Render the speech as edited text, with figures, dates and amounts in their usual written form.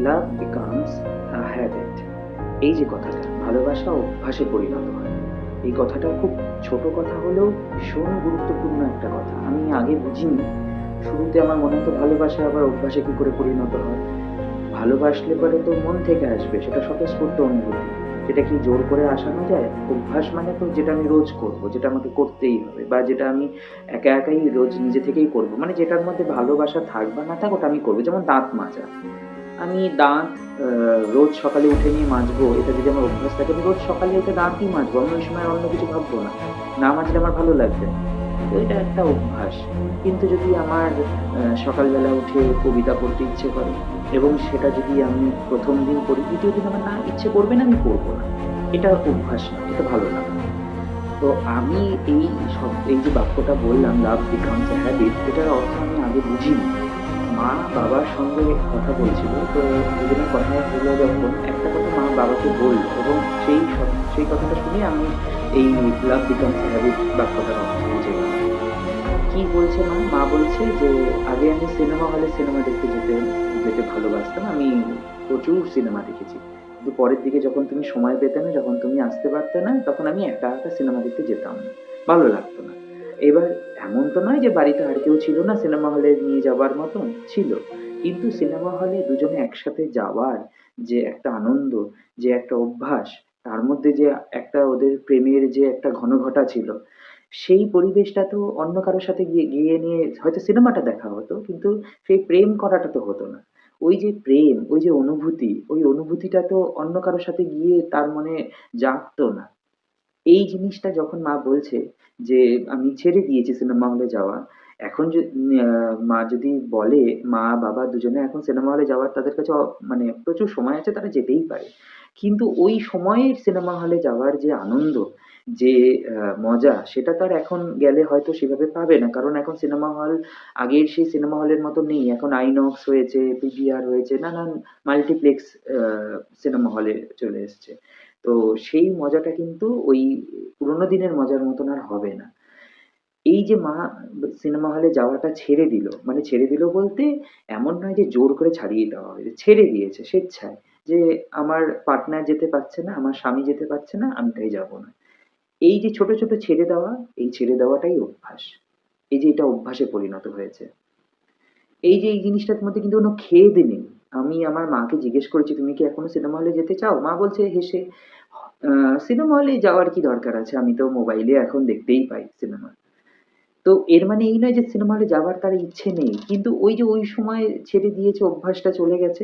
লাভ becomes আ habit. এই যে কথাটা, ভালোবাসা অভ্যাসে পরিণত হয়। এই কথাটা খুব ছোট কথা হলেও ভীষণ গুরুত্বপূর্ণ একটা কথা। আমি আগে বুঝিনি। শুরুতে আমার মনে হতো ভালোবাসা আবার অভ্যাসে কি করে পরিণত হয়। ভালোবাসলে পরে তো মন থেকে আসবে, সেটা স্বতঃস্ফূর্ত অনুভূতি। সেটা কি জোর করে আসানো যায়? অভ্যাস মানে তো যেটা আমি রোজ করব, যেটা আমাকে করতেই হবে বা যেটা আমি একা একাই রোজ নিজে থেকেই করব। মানে যেটার মধ্যে ভালোবাসা থাক বা না থাক ওটা আমি করব। যেমন দাঁত মাজা। আমি দাঁত রোজ সকালে উঠে নিয়ে মাজবো, এটা যদি আমার অভ্যাস থাকে আমি রোজ সকালে উঠে দাঁতই মাজবো। আমি ওই সময় অন্য কিছু ভাববো না। না মাজলে আমার ভালো লাগবে না। তো এটা একটা অভ্যাস। কিন্তু যদি আমার সকালবেলা উঠে কবিতা পড়তে ইচ্ছে করে এবং সেটা যদি আমি ১ম দিন পড়ি, ২য় দিন আমার না ইচ্ছে করবে না, আমি পড়বো না। এটা অভ্যাস না, এটা ভালো না। তো আমি এই যে বাক্যটা বললাম, লাভ বিকামস আ হ্যাবিট, এটার অর্থ আমি আগে বুঝিনি। মা বাবার সঙ্গে কথা বলছিল, তো দুজনের কথা হলো যখন একটা কথা মা বাবাকে বলল এবং সেই কথাটা শুনে আমি এই লাভ বিকামস আ হ্যাবিট বাক্যটার অর্থ বুঝে গেলাম। কি বলছে মা? মা বলছে যে আগে আমি সিনেমা হলে সিনেমা দেখতে যেতে যেতে ভালোবাসতাম। আমি প্রচুর সিনেমা দেখেছি। কিন্তু পরের দিকে যখন তুমি সময় পেতে না, যখন তুমি আসতে পারতে না, তখন আমি একা একা সিনেমা দেখতে যেতাম না। ভালো লাগতো না। এবার এমন তো নয় যে বাড়িতে আর কেউ ছিল না সিনেমা হলে নিয়ে যাবার মতন, ছিল। কিন্তু সিনেমা হলে দুজনে একসাথে যাওয়ার যে একটা আনন্দ, যে একটা অভ্যাস, তার মধ্যে যে একটা ওদের প্রেমের যে একটা ঘনঘটা ছিল, সেই পরিবেশটা তো অন্য কারো সাথে গিয়ে নিয়ে হয়তো সিনেমাটা দেখা হতো, কিন্তু সেই প্রেম করাটা তো হতো না। ওই যে প্রেম, ওই যে অনুভূতি, ওই অনুভূতিটা তো অন্য কারো সাথে গিয়ে তার মনে জাগতো না। এই জিনিসটা যখন মা বলছে যে আমি ছেড়ে দিয়েছি সিনেমা হলে যাওয়া। এখন মা যদি বলে, মা-বাবা দুজনে এখন সিনেমা হলে যাওয়ার তাদের কাছে মানে প্রচুর সময় আছে, তারা যেতেই পারে। কিন্তু ওই সময়ের সিনেমা হলে যাওয়ার যে আনন্দ, যে মজা, সেটা তো আর এখন গেলে হয়তো সেভাবে পাবে না। কারণ এখন সিনেমা হল আগের সেই সিনেমা হলের মতো নেই। এখন আইনক্স হয়েছে, পিভিআর হয়েছে, নানান মাল্টিপ্লেক্স আ সিনেমা হলে চলে এসছে। তো সেই মজাটা কিন্তু ওই পুরোনো দিনের মজার মতন আর হবে না। এই যে মা সিনেমা হলে যাওয়াটা ছেড়ে দিল, মানে ছেড়ে দিল বলতে এমন নয় যে জোর করে ছাড়িয়ে দেওয়া হয়েছে, ছেড়ে দিয়েছে স্বেচ্ছায়। যে আমার পার্টনার যেতে পারছে না, আমার স্বামী যেতে পারছে না, আমি তাই যাব না। এই যে ছোট, ছোট ছেড়ে দেওয়া, এই ছেড়ে দেওয়াটাই অভ্যাস। এই যে এটা অভ্যাসে পরিণত হয়েছে। এই যে এই জিনিসটার মধ্যে কিন্তু কোনো খেদ নেই। আমি আমার মাকে জিজ্ঞেস করেছি, "তুমি কি এখনো সিনেমা হলে যেতে চাও?" মা বলছে হেসে, "আ সিনেমা হলে যাওয়ার কি দরকার আছে? আমি তো মোবাইলে এখন দেখতেই পাই সিনেমা।" তো এর মানে এই নয় যে সিনেমা হলে যাবার তার ইচ্ছে নেই। কিন্তু ওই যে ওই সময় ছেড়ে দিয়েছে, অভ্যাসটা চলে গেছে।